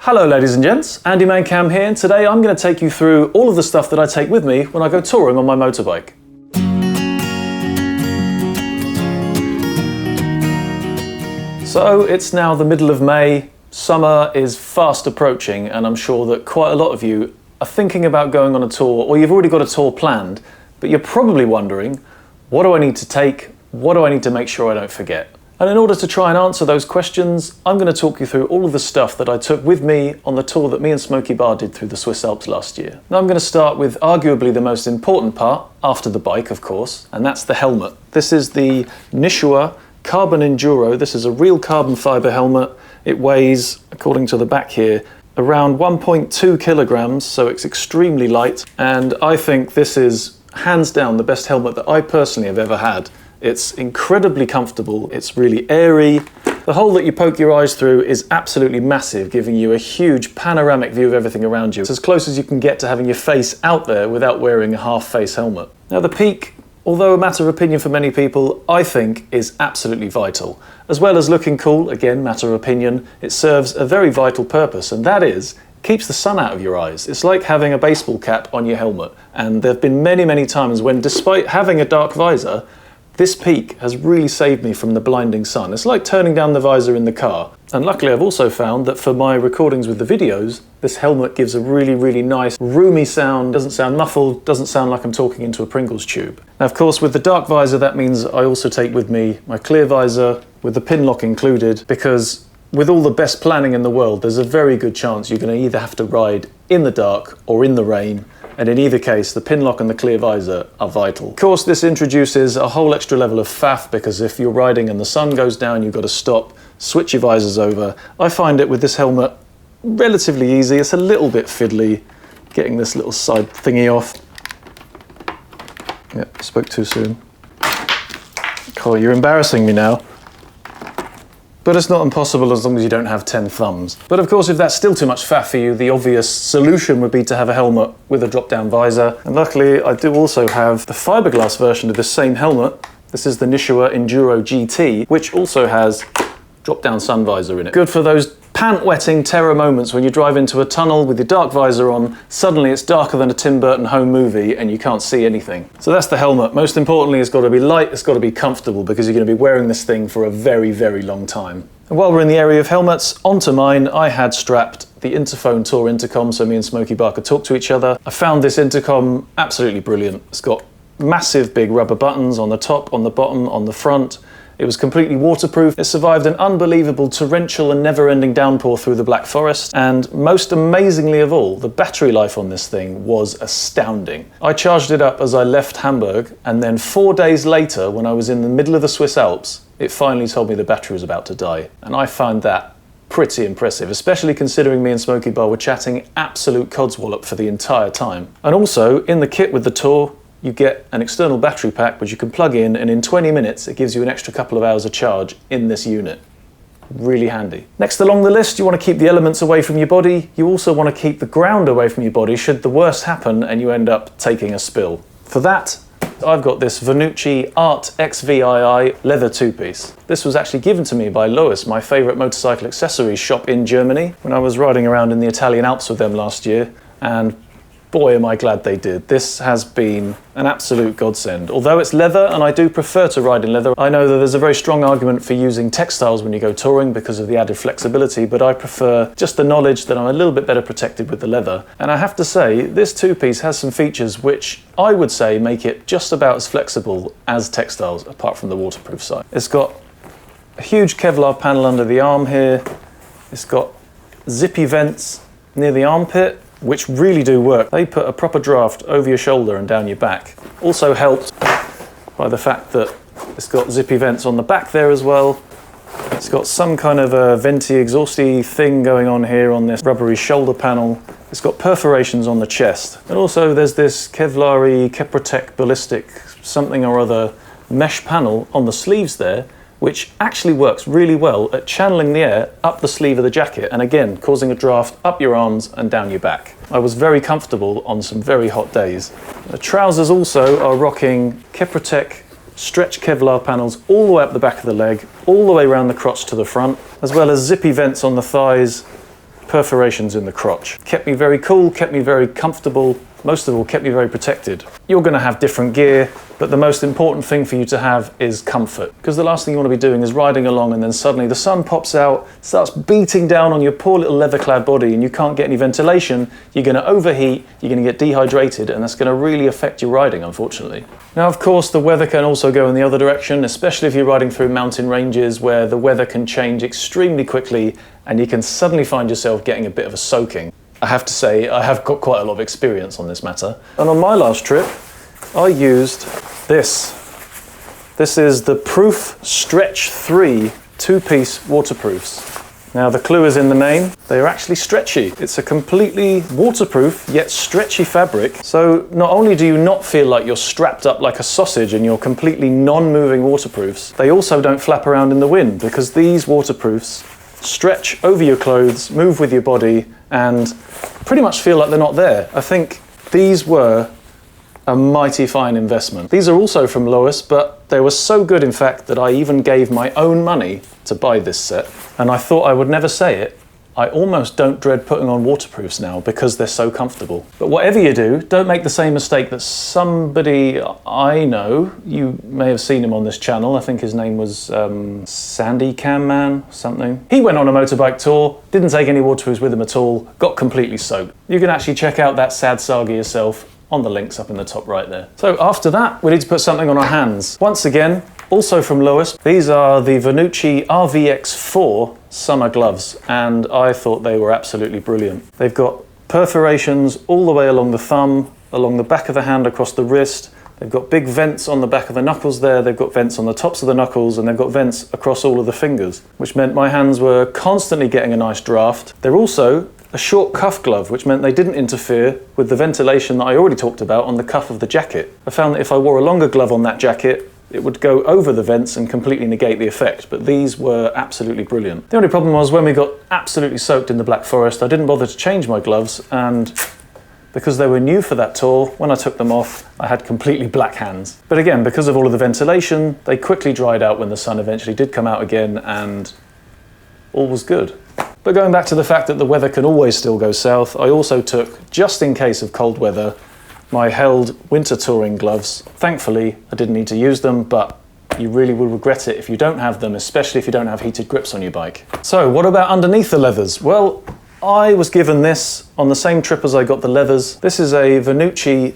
Hello ladies and gents, Andy Mancam here, and today I'm going to take you through all of the stuff that I take with me when I go touring on my motorbike. So it's now the middle of May, summer is fast approaching, and I'm sure that quite a lot of you are thinking about going on a tour, or you've already got a tour planned, but you're probably wondering, what do I need to take? What do I need to make sure I don't forget? And in order to try and answer those questions, I'm going to talk you through all of the stuff that I took with me on the tour that me and Smokey Bar did through the Swiss Alps last year. Now I'm going to start with arguably the most important part, after the bike of course, and that's the helmet. This is the Nishua Carbon Enduro. This is a real carbon fibre helmet. It weighs, according to the back here, around 1.2 kilograms, so it's extremely light, and I think this is hands down the best helmet that I personally have ever had. It's incredibly comfortable, it's really airy. The hole that you poke your eyes through is absolutely massive, giving you a huge panoramic view of everything around you. It's as close as you can get to having your face out there without wearing a half-face helmet. Now the peak, although a matter of opinion for many people, I think is absolutely vital. As well as looking cool, again, matter of opinion, it serves a very vital purpose, and that is, keeps the sun out of your eyes. It's like having a baseball cap on your helmet, and there have been many, many times when, despite having a dark visor, this peak has really saved me from the blinding sun. It's like turning down the visor in the car. And luckily I've also found that for my recordings with the videos, this helmet gives a really, really nice, roomy sound, doesn't sound muffled, doesn't sound like I'm talking into a Pringles tube. Now of course with the dark visor that means I also take with me my clear visor with the pin lock included, because with all the best planning in the world, there's a very good chance you're going to either have to ride in the dark or in the rain. And in either case, the pin lock and the clear visor are vital. Of course, this introduces a whole extra level of faff, because if you're riding and the sun goes down, you've got to stop, switch your visors over. I find it with this helmet relatively easy. It's a little bit fiddly, getting this little side thingy off. Yep, spoke too soon. Cool, you're embarrassing me now. But it's not impossible as long as you don't have 10 thumbs. But of course, if that's still too much faff for you, the obvious solution would be to have a helmet with a drop-down visor. And luckily, I do also have the fiberglass version of this same helmet. This is the Nishua Enduro GT, which also has drop-down sun visor in it. Good for those pant-wetting terror moments when you drive into a tunnel with your dark visor on, suddenly it's darker than a Tim Burton home movie and you can't see anything. So that's the helmet. Most importantly, it's got to be light, it's got to be comfortable, because you're going to be wearing this thing for a very, very long time. And while we're in the area of helmets, onto mine, I had strapped the Interphone Tour intercom so me and Smokey Bar could talk to each other. I found this intercom absolutely brilliant. It's got massive big rubber buttons on the top, on the bottom, on the front. It was completely waterproof. It survived an unbelievable torrential and never-ending downpour through the Black Forest, and most amazingly of all, the battery life on this thing was astounding. I charged it up as I left Hamburg, and then 4 days later, when I was in the middle of the Swiss Alps, it finally told me the battery was about to die. And I found that pretty impressive, especially considering me and Smokey Bar were chatting absolute codswallop for the entire time. And also, in the kit with the Tour, you get an external battery pack which you can plug in, and in 20 minutes it gives you an extra couple of hours of charge in this unit. Really handy. Next along the list, you want to keep the elements away from your body. You also want to keep the ground away from your body should the worst happen and you end up taking a spill. For that, I've got this Vanucci Art XVII leather two-piece. This was actually given to me by Lois, my favourite motorcycle accessories shop in Germany, when I was riding around in the Italian Alps with them last year, and boy am I glad they did. This has been an absolute godsend. Although it's leather and I do prefer to ride in leather, I know that there's a very strong argument for using textiles when you go touring because of the added flexibility, but I prefer just the knowledge that I'm a little bit better protected with the leather. And I have to say, this two-piece has some features which I would say make it just about as flexible as textiles, apart from the waterproof side. It's got a huge Kevlar panel under the arm here. It's got zippy vents near the armpit, which really do work. They put a proper draft over your shoulder and down your back. Also helped by the fact that it's got zippy vents on the back there as well. It's got some kind of a venty exhausty thing going on here on this rubbery shoulder panel. It's got perforations on the chest. And also there's this Kevlar-y Keprotec ballistic something or other mesh panel on the sleeves there, which actually works really well at channeling the air up the sleeve of the jacket and again causing a draft up your arms and down your back. I was very comfortable on some very hot days. The trousers also are rocking Keprotec stretch Kevlar panels all the way up the back of the leg, all the way around the crotch to the front, as well as zippy vents on the thighs perforations in the crotch. Kept me very cool, kept me very comfortable, most of all kept me very protected. You're going to have different gear, but the most important thing for you to have is comfort. Because the last thing you want to be doing is riding along and then suddenly the sun pops out, starts beating down on your poor little leather-clad body and you can't get any ventilation, you're going to overheat, you're going to get dehydrated, and that's going to really affect your riding, unfortunately. Now, of course, the weather can also go in the other direction, especially if you're riding through mountain ranges where the weather can change extremely quickly and you can suddenly find yourself getting a bit of a soaking. I have to say, I have got quite a lot of experience on this matter. And on my last trip, I used this. This is the Proof Stretch 3 two-piece waterproofs. Now the clue is in the name, they are actually stretchy. It's a completely waterproof yet stretchy fabric. So not only do you not feel like you're strapped up like a sausage and you're completely non-moving waterproofs, they also don't flap around in the wind because these waterproofs stretch over your clothes, move with your body, and pretty much feel like they're not there. I think these were a mighty fine investment. These are also from Lois, but they were so good, in fact, that I even gave my own money to buy this set. And I thought I would never say it, I almost don't dread putting on waterproofs now because they're so comfortable. But whatever you do, don't make the same mistake that somebody I know, you may have seen him on this channel, I think his name was Sandy Cam Man, something. He went on a motorbike tour, didn't take any waterproofs with him at all, got completely soaked. You can actually check out that sad saga yourself on the links up in the top right there. So after that, we need to put something on our hands. Once again, also from Lois, these are the Vanucci RVX4 summer gloves, and I thought they were absolutely brilliant. They've got perforations all the way along the thumb, along the back of the hand across the wrist. They've got big vents on the back of the knuckles there, they've got vents on the tops of the knuckles, and they've got vents across all of the fingers, which meant my hands were constantly getting a nice draft. They're also a short cuff glove, which meant they didn't interfere with the ventilation that I already talked about on the cuff of the jacket. I found that if I wore a longer glove on that jacket, it would go over the vents and completely negate the effect, but these were absolutely brilliant. The only problem was when we got absolutely soaked in the Black Forest, I didn't bother to change my gloves, and because they were new for that tour, when I took them off, I had completely black hands. But again, because of all of the ventilation, they quickly dried out when the sun eventually did come out again, and all was good. But going back to the fact that the weather can always still go south, I also took, just in case of cold weather, my held winter touring gloves. Thankfully, I didn't need to use them, but you really will regret it if you don't have them, especially if you don't have heated grips on your bike. So what about underneath the leathers? Well, I was given this on the same trip as I got the leathers. This is a Vanucci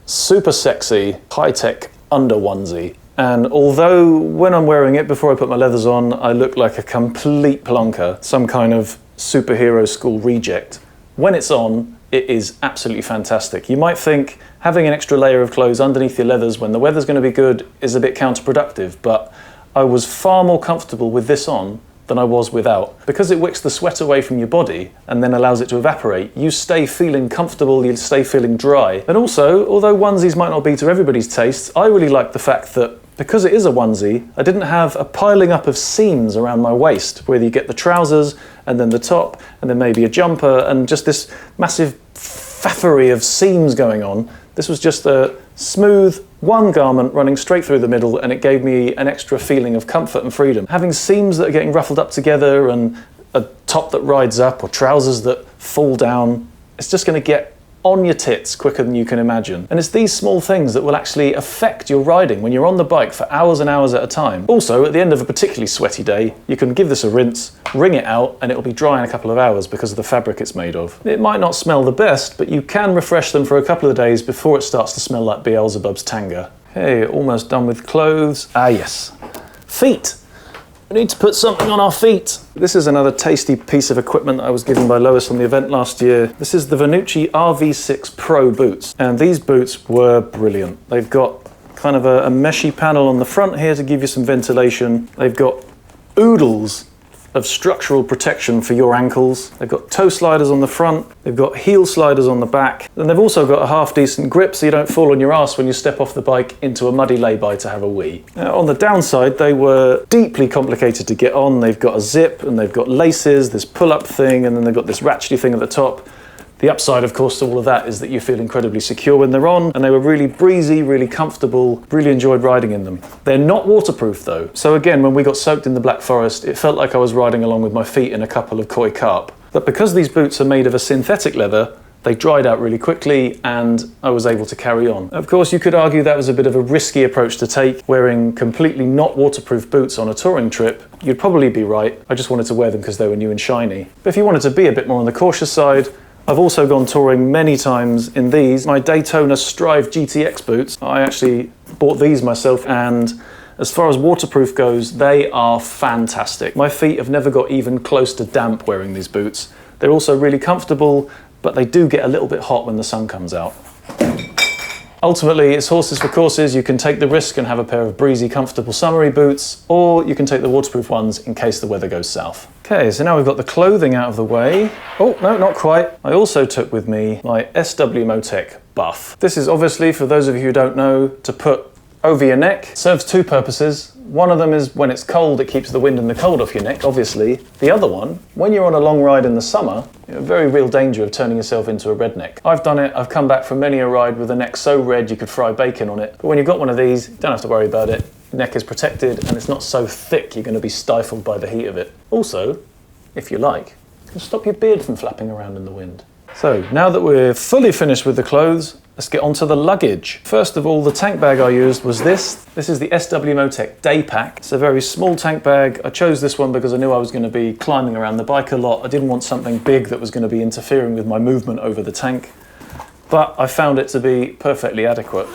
super sexy high-tech under onesie. And although when I'm wearing it before I put my leathers on, I look like a complete plonker, some kind of superhero school reject, when it's on, it is absolutely fantastic. You might think having an extra layer of clothes underneath your leathers when the weather's going to be good is a bit counterproductive, but I was far more comfortable with this on than I was without. Because it wicks the sweat away from your body and then allows it to evaporate, you stay feeling comfortable, you stay feeling dry. And also, although onesies might not be to everybody's tastes, I really like the fact that because it is a onesie, I didn't have a piling up of seams around my waist, where you get the trousers and then the top and then maybe a jumper and just this massive faffery of seams going on. This was just a smooth one garment running straight through the middle, and it gave me an extra feeling of comfort and freedom. Having seams that are getting ruffled up together and a top that rides up or trousers that fall down, it's just going to get on your tits quicker than you can imagine. And it's these small things that will actually affect your riding when you're on the bike for hours and hours at a time. Also, at the end of a particularly sweaty day, you can give this a rinse, wring it out, and it'll be dry in a couple of hours because of the fabric it's made of. It might not smell the best, but you can refresh them for a couple of days before it starts to smell like Beelzebub's Tanga. Hey, almost done with clothes. Ah yes, feet. We need to put something on our feet. This is another tasty piece of equipment that I was given by Lois on the event last year. This is the Vanucci RV6 Pro boots, and these boots were brilliant. They've got kind of a meshy panel on the front here to give you some ventilation. They've got oodles of structural protection for your ankles. They've got toe sliders on the front, they've got heel sliders on the back, and they've also got a half decent grip so you don't fall on your ass when you step off the bike into a muddy lay-by to have a wee. Now, on the downside, they were deeply complicated to get on. They've got a zip and they've got laces, this pull-up thing, and then they've got this ratchety thing at the top. The upside, of course, to all of that is that you feel incredibly secure when they're on, and they were really breezy, really comfortable, really enjoyed riding in them. They're not waterproof though, so again, when we got soaked in the Black Forest, it felt like I was riding along with my feet in a couple of koi carp. But because these boots are made of a synthetic leather, they dried out really quickly and I was able to carry on. Of course, you could argue that was a bit of a risky approach to take, wearing completely not waterproof boots on a touring trip. You'd probably be right. I just wanted to wear them because they were new and shiny. But if you wanted to be a bit more on the cautious side, I've also gone touring many times in these. My Daytona Strive GTX boots, I actually bought these myself, and as far as waterproof goes, they are fantastic. My feet have never got even close to damp wearing these boots. They're also really comfortable, but they do get a little bit hot when the sun comes out. Ultimately, it's horses for courses. You can take the risk and have a pair of breezy, comfortable summery boots, or you can take the waterproof ones in case the weather goes south. Okay, so now we've got the clothing out of the way. Oh, no, not quite. I also took with me my Sw-Motech buff. This is obviously, for those of you who don't know, to put over your neck. It serves two purposes. One of them is when it's cold, it keeps the wind and the cold off your neck, obviously. The other one, when you're on a long ride in the summer, you're in very real danger of turning yourself into a redneck. I've done it. I've come back from many a ride with a neck so red you could fry bacon on it. But when you've got one of these, you don't have to worry about it. Your neck is protected and it's not so thick you're going to be stifled by the heat of it. Also, if you like, you can stop your beard from flapping around in the wind. So now that we're fully finished with the clothes, let's get on to the luggage. First of all, the tank bag I used was this. This is the Sw-Motech Daypack. It's a very small tank bag. I chose this one because I knew I was going to be climbing around the bike a lot. I didn't want something big that was going to be interfering with my movement over the tank. But I found it to be perfectly adequate.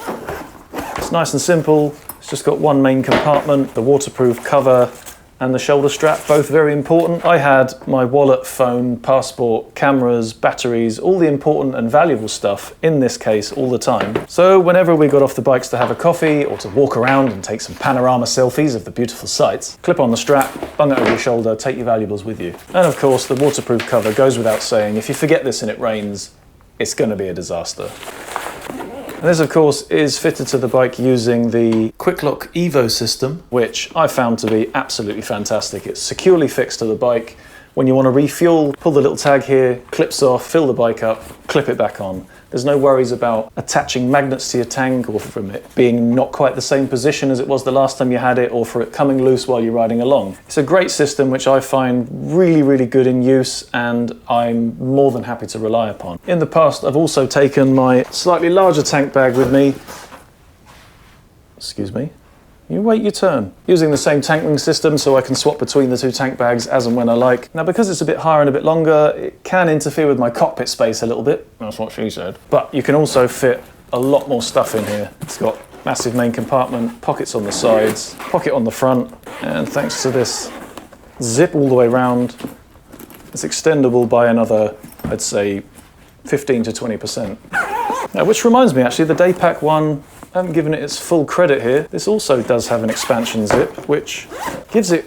It's nice and simple. It's just got one main compartment, the waterproof cover, and the shoulder strap, both very important. I had my wallet, phone, passport, cameras, batteries, all the important and valuable stuff in this case all the time. So whenever we got off the bikes to have a coffee or to walk around and take some panorama selfies of the beautiful sights, clip on the strap, bung it over your shoulder, take your valuables with you. And of course, the waterproof cover goes without saying. If you forget this and it rains, it's going to be a disaster. And this, of course, is fitted to the bike using the Quick Lock EVO system, which I found to be absolutely fantastic. It's securely fixed to the bike. When you want to refuel, pull the little tag here, clips off, fill the bike up, clip it back on. There's no worries about attaching magnets to your tank or from it being not quite the same position as it was the last time you had it, or for it coming loose while you're riding along. It's a great system which I find really, really good in use, and I'm more than happy to rely upon. In the past, I've also taken my slightly larger tank bag with me. Excuse me. You wait your turn. Using the same tank wing system so I can swap between the two tank bags as and when I like. Now, because it's a bit higher and a bit longer, it can interfere with my cockpit space a little bit. That's what she said. But you can also fit a lot more stuff in here. It's got massive main compartment, pockets on the sides, pocket on the front, and thanks to this zip all the way around, it's extendable by another, I'd say, 15 to 20%. Now, which reminds me, actually, the Daypack one, I haven't given it its full credit here. This also does have an expansion zip, which gives it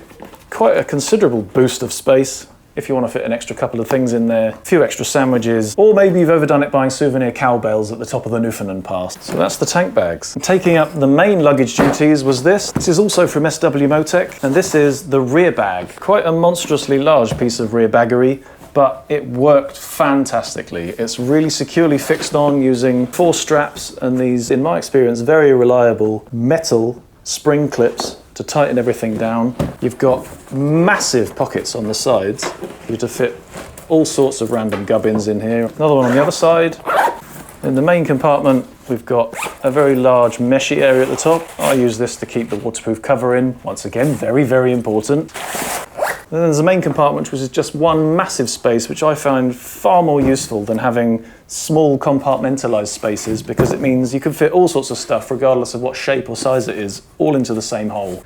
quite a considerable boost of space if you want to fit an extra couple of things in there, a few extra sandwiches, or maybe you've overdone it buying souvenir cowbells at the top of the Newfoundland Pass. So that's the tank bags. Taking up the main luggage duties was this. This is also from Sw-Motech, and this is the rear bag. Quite a monstrously large piece of rear baggery, but it worked fantastically. It's really securely fixed on using 4 straps and these, in my experience, very reliable metal spring clips to tighten everything down. You've got massive pockets on the sides for you to fit all sorts of random gubbins in here. Another one on the other side. In the main compartment, we've got a very large meshy area at the top. I use this to keep the waterproof cover in. Once again, very, very important. Then there's the main compartment, which is just one massive space, which I find far more useful than having small compartmentalized spaces, because it means you can fit all sorts of stuff, regardless of what shape or size it is, all into the same hole.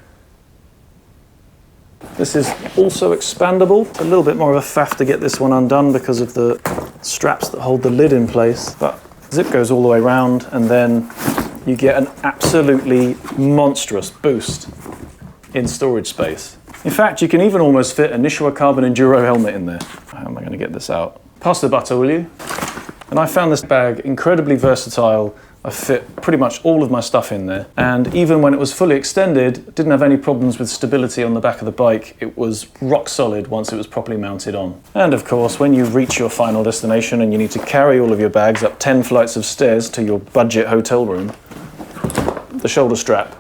This is also expandable. It's a little bit more of a faff to get this one undone because of the straps that hold the lid in place, but zip goes all the way around, and then you get an absolutely monstrous boost in storage space. In fact, you can even almost fit a Nishwa Carbon Enduro helmet in there. How am I going to get this out? Pass the butter, will you? And I found this bag incredibly versatile. I fit pretty much all of my stuff in there. And even when it was fully extended, didn't have any problems with stability on the back of the bike. It was rock solid once it was properly mounted on. And of course, when you reach your final destination and you need to carry all of your bags up 10 flights of stairs to your budget hotel room, the shoulder strap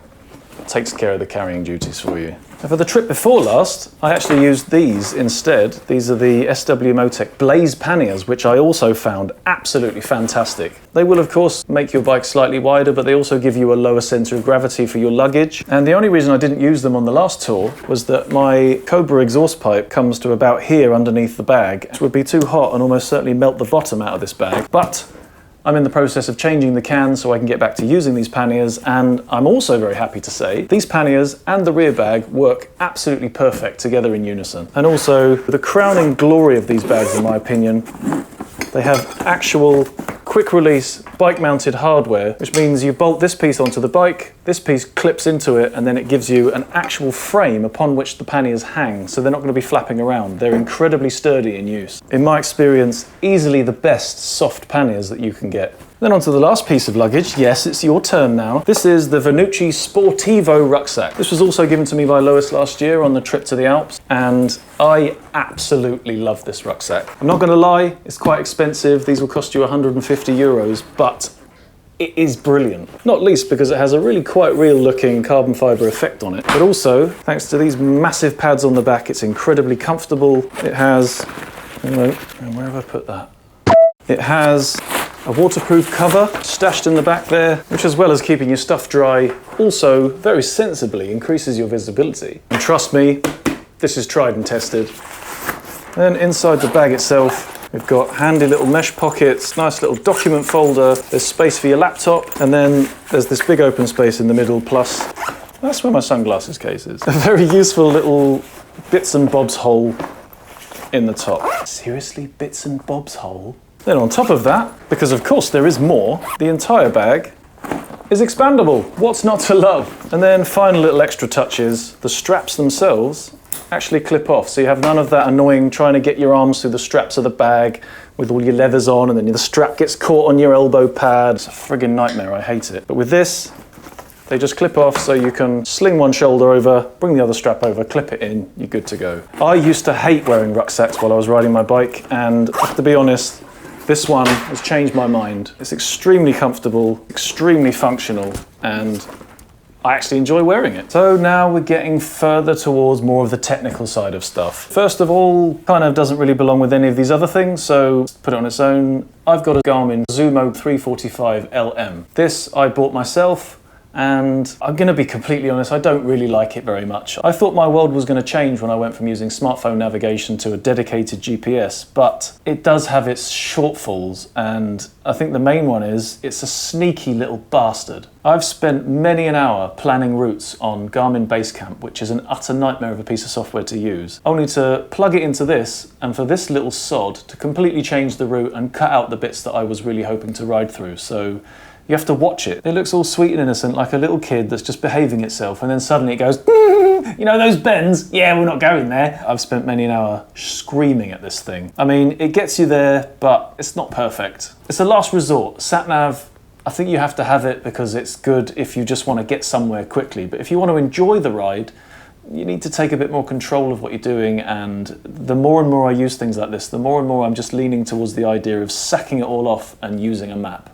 takes care of the carrying duties for you. For the trip before last, I actually used these instead. These are the Sw-Motech Blaze Panniers, which I also found absolutely fantastic. They will of course make your bike slightly wider, but they also give you a lower centre of gravity for your luggage. And the only reason I didn't use them on the last tour was that my Cobra exhaust pipe comes to about here underneath the bag, which would be too hot and almost certainly melt the bottom out of this bag. But I'm in the process of changing the can so I can get back to using these panniers, and I'm also very happy to say these panniers and the rear bag work absolutely perfect together in unison. And also, the crowning glory of these bags, in my opinion, they have actual quick release bike mounted hardware, which means you bolt this piece onto the bike, this piece clips into it, and then it gives you an actual frame upon which the panniers hang, so they're not going to be flapping around. They're incredibly sturdy in use. In my experience, easily the best soft panniers that you can get. Then on to the last piece of luggage. Yes, it's your turn now. This is the Vanucci Sportivo Rucksack. This was also given to me by Lois last year on the trip to the Alps, and I absolutely love this rucksack. I'm not gonna lie, it's quite expensive. These will cost you 150 euros, but it is brilliant. Not least because it has a really quite real looking carbon fibre effect on it. But also, thanks to these massive pads on the back, it's incredibly comfortable. It has, where have I put that? It has a waterproof cover stashed in the back there, which, as well as keeping your stuff dry, also very sensibly increases your visibility. And trust me, this is tried and tested. Then inside the bag itself, we've got handy little mesh pockets, nice little document folder, there's space for your laptop, and then there's this big open space in the middle, plus that's where my sunglasses case is. A very useful little bits and bobs hole in the top. Seriously, bits and bobs hole? Then on top of that, because of course there is more, the entire bag is expandable. What's not to love? And then final little extra touches, the straps themselves actually clip off, so you have none of that annoying trying to get your arms through the straps of the bag with all your leathers on, and then the strap gets caught on your elbow pad. It's a friggin' nightmare, I hate it. But with this, they just clip off so you can sling one shoulder over, bring the other strap over, clip it in, you're good to go. I used to hate wearing rucksacks while I was riding my bike, and to be honest, this one has changed my mind. It's extremely comfortable, extremely functional, and I actually enjoy wearing it. So now we're getting further towards more of the technical side of stuff. First of all, kind of doesn't really belong with any of these other things, so put it on its own. I've got a Garmin Zumo 345 LM. This I bought myself, and I'm going to be completely honest, I don't really like it very much. I thought my world was going to change when I went from using smartphone navigation to a dedicated GPS, but it does have its shortfalls, and I think the main one is it's a sneaky little bastard. I've spent many an hour planning routes on Garmin Basecamp, which is an utter nightmare of a piece of software to use, only to plug it into this, and for this little sod to completely change the route and cut out the bits that I was really hoping to ride through. So you have to watch it. It looks all sweet and innocent, like a little kid that's just behaving itself, and then suddenly it goes, you know those bends? Yeah, we're not going there. I've spent many an hour screaming at this thing. I mean, it gets you there, but it's not perfect. It's a last resort. SatNav, I think you have to have it because it's good if you just want to get somewhere quickly, but if you want to enjoy the ride, you need to take a bit more control of what you're doing, and the more and more I use things like this, the more and more I'm just leaning towards the idea of sacking it all off and using a map.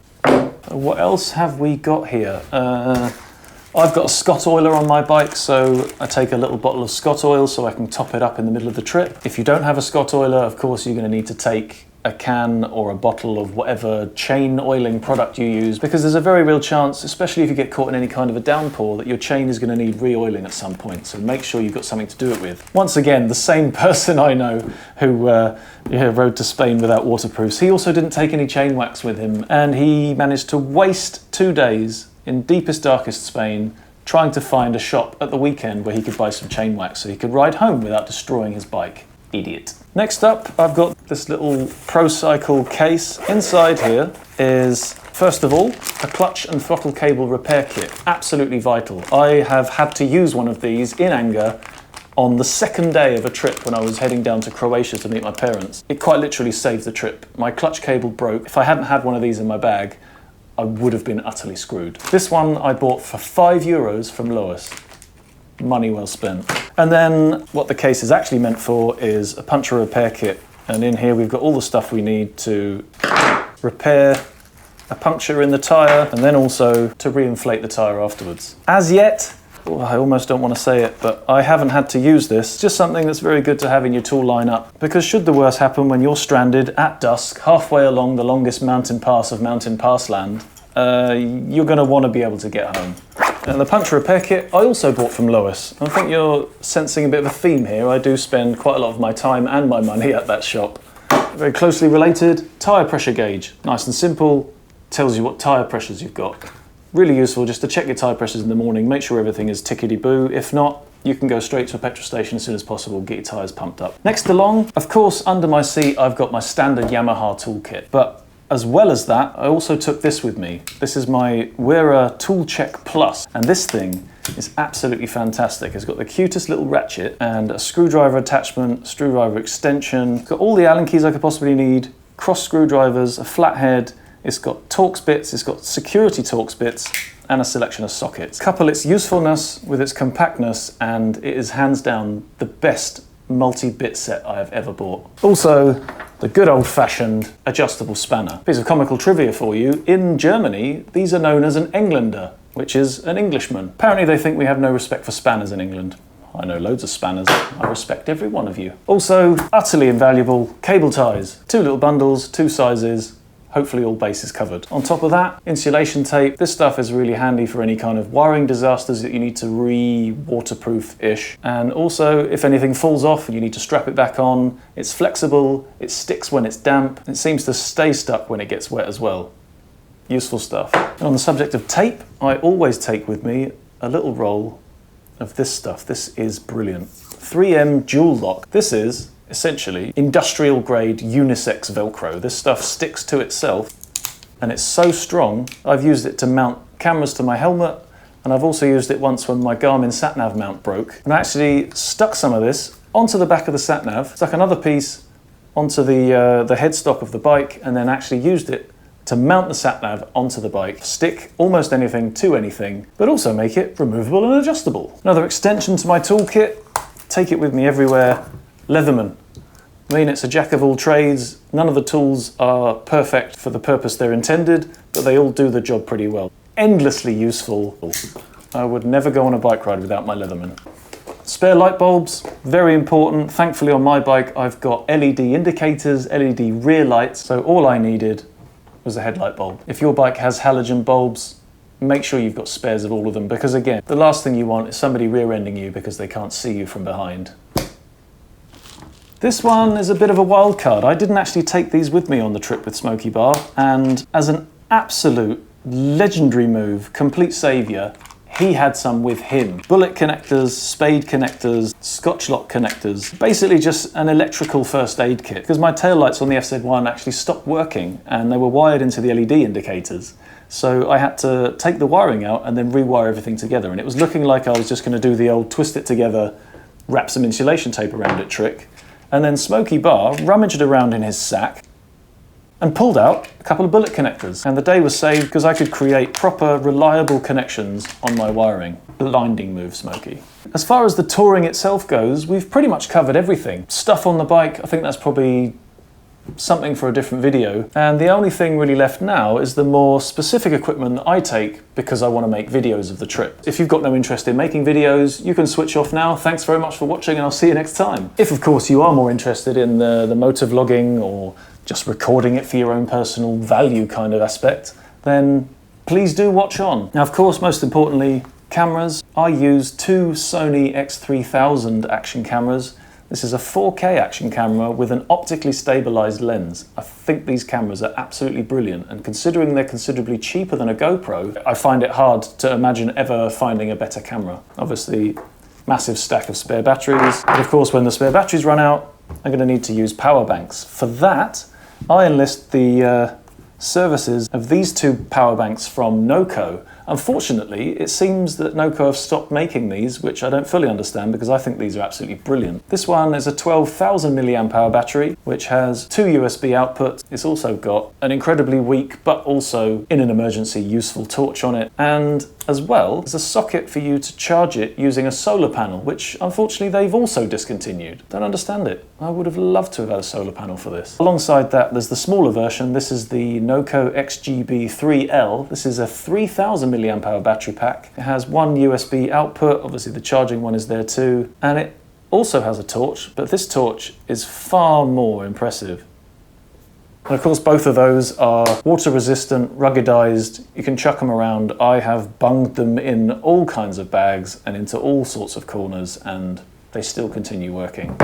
What else have we got here? I've got a Scottoiler on my bike, so I take a little bottle of Scottoil so I can top it up in the middle of the trip. If you don't have a Scottoiler, of course you're going to need to take a can or a bottle of whatever chain oiling product you use, because there's a very real chance, especially if you get caught in any kind of a downpour, that your chain is going to need re-oiling at some point, so make sure you've got something to do it with. Once again, the same person I know who rode to Spain without waterproofs, he also didn't take any chain wax with him, and he managed to waste 2 days in deepest, darkest Spain trying to find a shop at the weekend where he could buy some chain wax so he could ride home without destroying his bike. Idiot. Next up, I've got this little Pro Cycle case. Inside here is, first of all, a clutch and throttle cable repair kit. Absolutely vital. I have had to use one of these in anger on the second day of a trip when I was heading down to Croatia to meet my parents. It quite literally saved the trip. My clutch cable broke. If I hadn't had one of these in my bag, I would have been utterly screwed. This one I bought for €5 from Lois. Money well spent. And then what the case is actually meant for is a puncture repair kit. And in here we've got all the stuff we need to repair a puncture in the tyre, and then also to re-inflate the tyre afterwards. As yet, Oh, I almost don't want to say it, but I haven't had to use this. Just something that's very good to have in your tool lineup, because should the worst happen when you're stranded at dusk, halfway along the longest mountain pass of mountain pass land, you're going to want to be able to get home. And the Puncture repair kit I also bought from Lois. I think you're sensing a bit of a theme here. I do spend quite a lot of my time and my money at that shop. Very closely related, tyre pressure gauge. Nice and simple, tells you what tyre pressures you've got. Really useful just to check your tyre pressures in the morning, make sure everything is tickety-boo. If not, you can go straight to a petrol station as soon as possible, get your tyres pumped up. Next along, of course, under my seat, I've got my standard Yamaha toolkit. But as well as that, I also took this with me. This is my Wera Tool Check Plus, and this thing is absolutely fantastic. It's got the cutest little ratchet and a screwdriver attachment, screwdriver extension. It's got all the Allen keys I could possibly need, cross screwdrivers, a flathead. It's got Torx bits, it's got security Torx bits, and a selection of sockets. Couple its usefulness with its compactness, and it is hands down the best multi-bit set I have ever bought. Also, the good old-fashioned adjustable spanner. Piece of comical trivia for you, in Germany, these are known as an Engländer, which is an Englishman. Apparently they think we have no respect for spanners in England. I know loads of spanners. I respect every one of you. Also, utterly invaluable, cable ties. 2 little bundles, 2 sizes, hopefully all bases covered. On top of that, insulation tape. This stuff is really handy for any kind of wiring disasters that you need to re-waterproof-ish. And also, if anything falls off and you need to strap it back on, it's flexible, it sticks when it's damp, it seems to stay stuck when it gets wet as well. Useful stuff. And on the subject of tape, I always take with me a little roll of this stuff. This is brilliant. 3M Dual Lock. This is essentially industrial grade unisex Velcro. This stuff sticks to itself and it's so strong. I've used it to mount cameras to my helmet, and I've also used it once when my Garmin SatNav mount broke. And I actually stuck some of this onto the back of the SatNav, stuck another piece onto the headstock of the bike, and then actually used it to mount the SatNav onto the bike. Stick almost anything to anything, but also make it removable and adjustable. Another extension to my toolkit, take it with me everywhere. Leatherman. I mean, it's a jack of all trades. None of the tools are perfect for the purpose they're intended, but they all do the job pretty well. Endlessly useful. I would never go on a bike ride without my Leatherman. Spare light bulbs, very important. Thankfully on my bike I've got LED indicators, LED rear lights, so all I needed was a headlight bulb. If your bike has halogen bulbs, make sure you've got spares of all of them, because again, the last thing you want is somebody rear-ending you because they can't see you from behind. This one is a bit of a wild card. I didn't actually take these with me on the trip with Smokey Bar, and as an absolute legendary move, complete saviour, he had some with him. Bullet connectors, spade connectors, scotch lock connectors, basically just an electrical first aid kit. Because my taillights on the FZ1 actually stopped working and they were wired into the LED indicators. So I had to take the wiring out and then rewire everything together. And it was looking like I was just going to do the old twist it together, wrap some insulation tape around it trick. And then Smokey Bar rummaged around in his sack and pulled out a couple of bullet connectors. And the day was saved because I could create proper, reliable connections on my wiring. Blinding move, Smokey. As far as the touring itself goes, we've pretty much covered everything. Stuff on the bike, I think that's probably something for a different video. And the only thing really left now is the more specific equipment that I take because I want to make videos of the trip. If you've got no interest in making videos, you can switch off now. Thanks very much for watching, and I'll see you next time. If of course you are more interested in the motor vlogging or just recording it for your own personal value kind of aspect, then please do watch on. Now of course, most importantly, cameras. I use 2 Sony X3000 action cameras. This is a 4K action camera with an optically stabilized lens. I think these cameras are absolutely brilliant, and considering they're considerably cheaper than a GoPro, I find it hard to imagine ever finding a better camera. Obviously, massive stack of spare batteries. But of course, when the spare batteries run out, I'm going to need to use power banks. For that, I enlist the services of these 2 power banks from NOCO. Unfortunately, it seems that NOCO have stopped making these, which I don't fully understand because I think these are absolutely brilliant. This one is a 12,000 milliamp hour battery, which has 2 USB outputs. It's also got an incredibly weak, but also in an emergency useful torch on it. And as well, there's a socket for you to charge it using a solar panel, which unfortunately they've also discontinued. Don't understand it. I would have loved to have had a solar panel for this. Alongside that, there's the smaller version. This is the NOCO XGB3L. This is a 3,000 milliamp hour battery pack. It has one USB output, obviously the charging one is there too, and it also has a torch, but this torch is far more impressive. And of course both of those are water resistant, ruggedized, you can chuck them around. I have bunged them in all kinds of bags and into all sorts of corners, and they still continue working.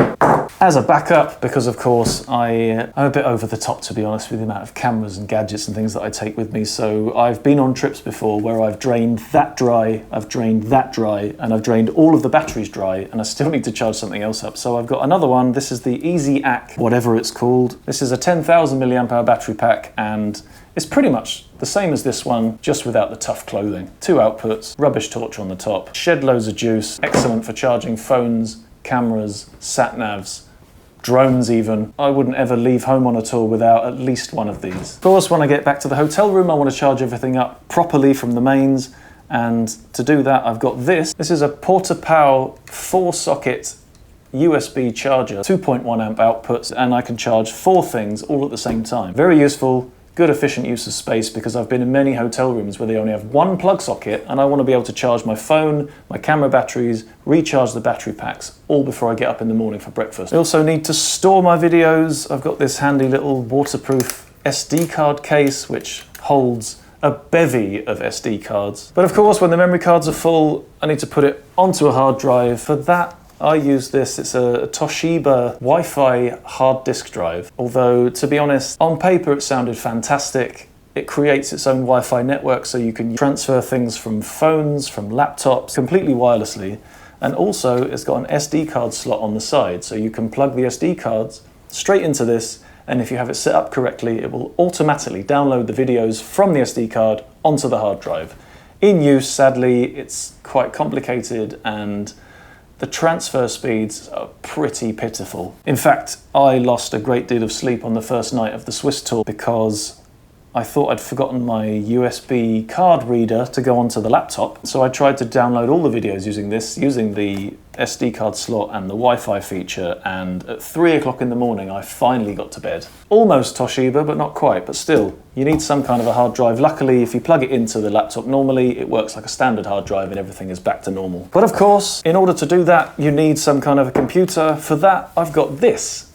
As a backup, because of course I'm a bit over the top, to be honest, with the amount of cameras and gadgets and things that I take with me, so I've been on trips before where I've drained that dry, I've drained that dry, and I've drained all of the batteries dry, and I still need to charge something else up. So I've got another one. This is the EasyAC, whatever it's called. This is a 10,000 milliamp hour battery pack, and it's pretty much the same as this one, just without the tough clothing. 2 outputs, rubbish torch on the top, shed loads of juice, excellent for charging phones, cameras, SatNavs, drones even. I wouldn't ever leave home on a tour without at least one of these. Of course, when I get back to the hotel room, I want to charge everything up properly from the mains, and to do that, I've got this. This is a Portapow 4-socket USB charger, 2.1 amp outputs, and I can charge 4 things all at the same time. Very useful. Good efficient use of space, because I've been in many hotel rooms where they only have one plug socket and I want to be able to charge my phone, my camera batteries, recharge the battery packs, all before I get up in the morning for breakfast. I also need to store my videos. I've got this handy little waterproof SD card case which holds a bevy of SD cards. But of course, when the memory cards are full, I need to put it onto a hard drive. For that, I use this. It's a Toshiba Wi-Fi hard disk drive. Although, to be honest, on paper it sounded fantastic. It creates its own Wi-Fi network, so you can transfer things from phones, from laptops, completely wirelessly. And also, it's got an SD card slot on the side, so you can plug the SD cards straight into this, and if you have it set up correctly, it will automatically download the videos from the SD card onto the hard drive. In use, sadly, it's quite complicated, and the transfer speeds are pretty pitiful. In fact, I lost a great deal of sleep on the first night of the Swiss tour because I thought I'd forgotten my USB card reader to go onto the laptop. So I tried to download all the videos using this, using the SD card slot and the Wi-Fi feature, and at 3 o'clock in the morning I finally got to bed. Almost Toshiba, but not quite, but still, you need some kind of a hard drive. Luckily, if you plug it into the laptop normally, it works like a standard hard drive and everything is back to normal. But of course, in order to do that, you need some kind of a computer. For that, I've got this.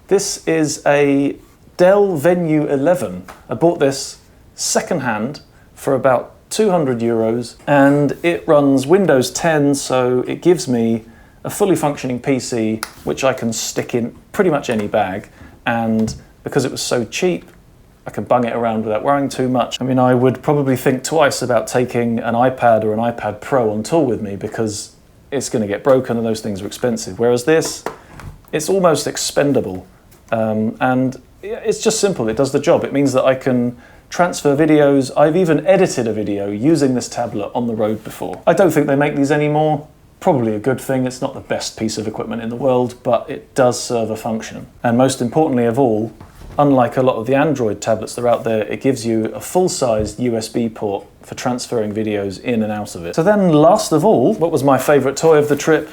This is a Dell Venue 11. I bought this secondhand for about 200 euros, and it runs Windows 10, so it gives me a fully functioning PC which I can stick in pretty much any bag, and because it was so cheap, I can bung it around without worrying too much. I mean, I would probably think twice about taking an iPad or an iPad Pro on tour with me, because it's going to get broken and those things are expensive, whereas this, it's almost expendable, and it's just simple. It does the job. It means that I can transfer videos. I've even edited a video using this tablet on the road before. I don't think they make these anymore. Probably a good thing. It's not the best piece of equipment in the world, but it does serve a function. And most importantly of all, unlike a lot of the Android tablets that are out there, it gives you a full-sized USB port for transferring videos in and out of it. So then, last of all, what was my favorite toy of the trip?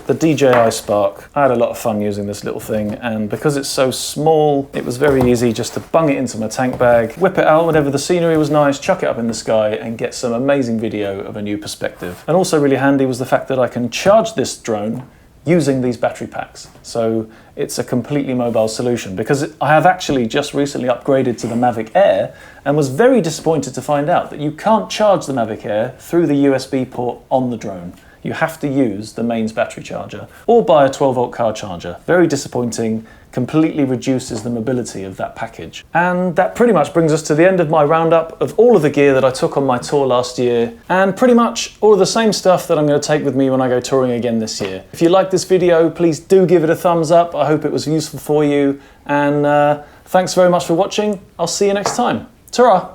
The DJI Spack. I had a lot of fun using this little thing, and because it's so small, it was very easy just to bung it into my tank bag, whip it out whenever the scenery was nice, chuck it up in the sky, and get some amazing video of a new perspective. And also really handy was the fact that I can charge this drone using these battery packs. So it's a completely mobile solution, because I have actually just recently upgraded to the Mavic Air and was very disappointed to find out that you can't charge the Mavic Air through the USB port on the drone. You have to use the mains battery charger or buy a 12-volt car charger. Very disappointing, completely reduces the mobility of that package. And that pretty much brings us to the end of my roundup of all of the gear that I took on my tour last year, and pretty much all of the same stuff that I'm going to take with me when I go touring again this year. If you like this video, please do give it a thumbs up. I hope it was useful for you, and thanks very much for watching. I'll see you next time. Ta-ra!